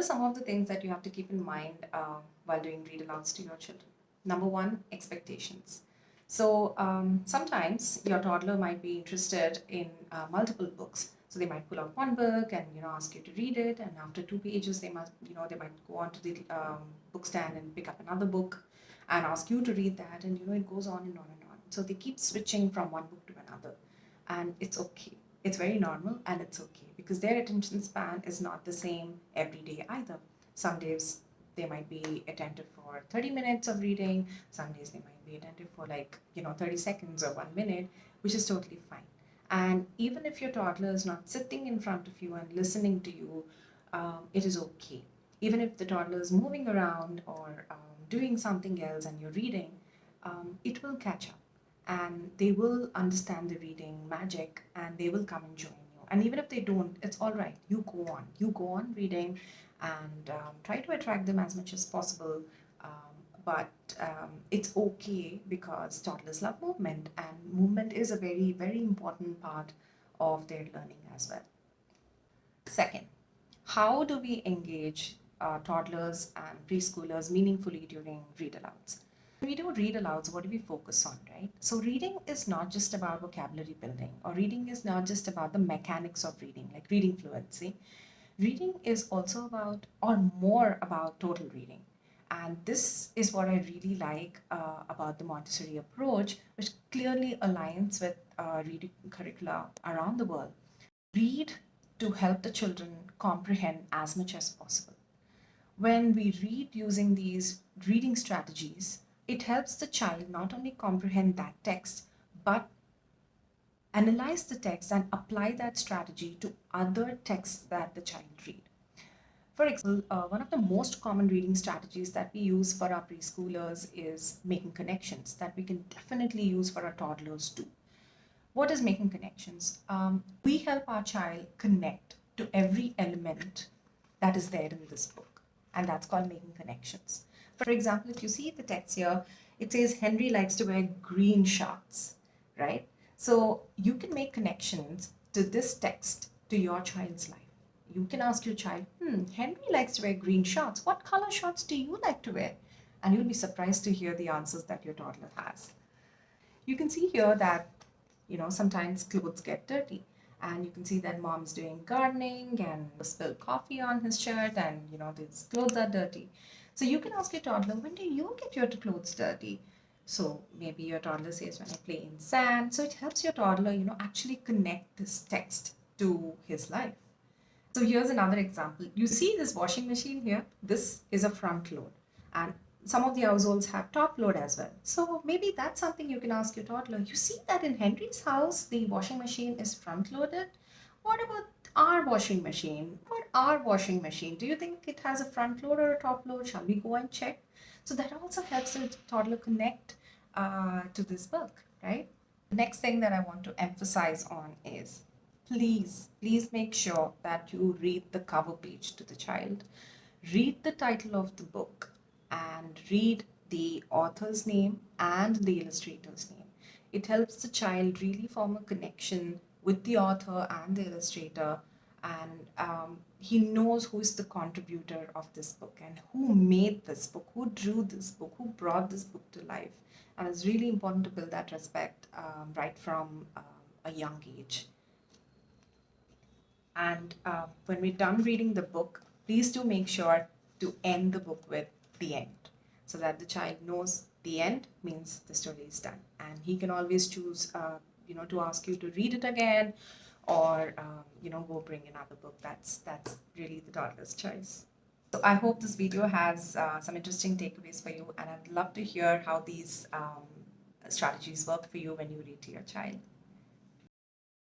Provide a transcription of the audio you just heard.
some of the things that you have to keep in mind while doing read alouds to your children? Number one, expectations. So sometimes your toddler might be interested in multiple books. So they might pull out one book and ask you to read it, and after 2 pages, they might go on to the book stand and pick up another book and ask you to read that, and it goes on and on and on. So they keep switching from one book to another, and it's okay. It's very normal and it's okay because their attention span is not the same every day either. Some days they might be attentive for 30 minutes of reading, some days they might be attentive for 30 seconds or 1 minute, which is totally fine. And even if your toddler is not sitting in front of you and listening to you, it is okay. Even if the toddler is moving around or doing something else and you're reading, it will catch up and they will understand the reading magic and they will come and join you. And even if they don't, it's all right. You go on reading and try to attract them as much as possible. But it's okay because toddlers love movement, and movement is a very, very important part of their learning as well. Second, how do we engage toddlers and preschoolers meaningfully during read alouds? When we do read alouds, what do we focus on, right? So reading is not just about vocabulary building, or reading is not just about the mechanics of reading, like reading fluency. Reading is also about, or more about, total reading. And this is what I really like about the Montessori approach, which clearly aligns with reading curricula around the world. Read to help the children comprehend as much as possible. When we read using these reading strategies, it helps the child not only comprehend that text, but analyze the text and apply that strategy to other texts that the child read. For example, one of the most common reading strategies that we use for our preschoolers is making connections that we can definitely use for our toddlers too. What is making connections? We help our child connect to every element that is there in this book, and that's called making connections. For example, if you see the text here, it says Henry likes to wear green shorts, right? So you can make connections to this text to your child's life. You can ask your child, Henry likes to wear green shorts. What color shorts do you like to wear? And you'll be surprised to hear the answers that your toddler has. You can see here that, sometimes clothes get dirty. And you can see that mom's doing gardening and spilled coffee on his shirt and, his clothes are dirty. So you can ask your toddler, when do you get your clothes dirty? So maybe your toddler says, when I play in sand. So it helps your toddler, actually connect this text to his life. So here's another example. You see this washing machine here? This is a front load. And some of the households have top load as well. So maybe that's something you can ask your toddler. You see that in Henry's house, the washing machine is front loaded. What about our washing machine? For our washing machine, do you think it has a front load or a top load? Shall we go and check? So that also helps the toddler connect to this book, right? The next thing that I want to emphasize on is please make sure that you read the cover page to the child. Read the title of the book and read the author's name and the illustrator's name. It helps the child really form a connection with the author and the illustrator, and he knows who is the contributor of this book and who made this book, who drew this book, who brought this book to life. And it's really important to build that respect right from a young age. And when we're done reading the book, please do make sure to end the book with the end, so that the child knows the end means the story is done. And he can always choose, to ask you to read it again, or, go bring another book. That's really the toddler's choice. So I hope this video has some interesting takeaways for you, and I'd love to hear how these strategies work for you when you read to your child.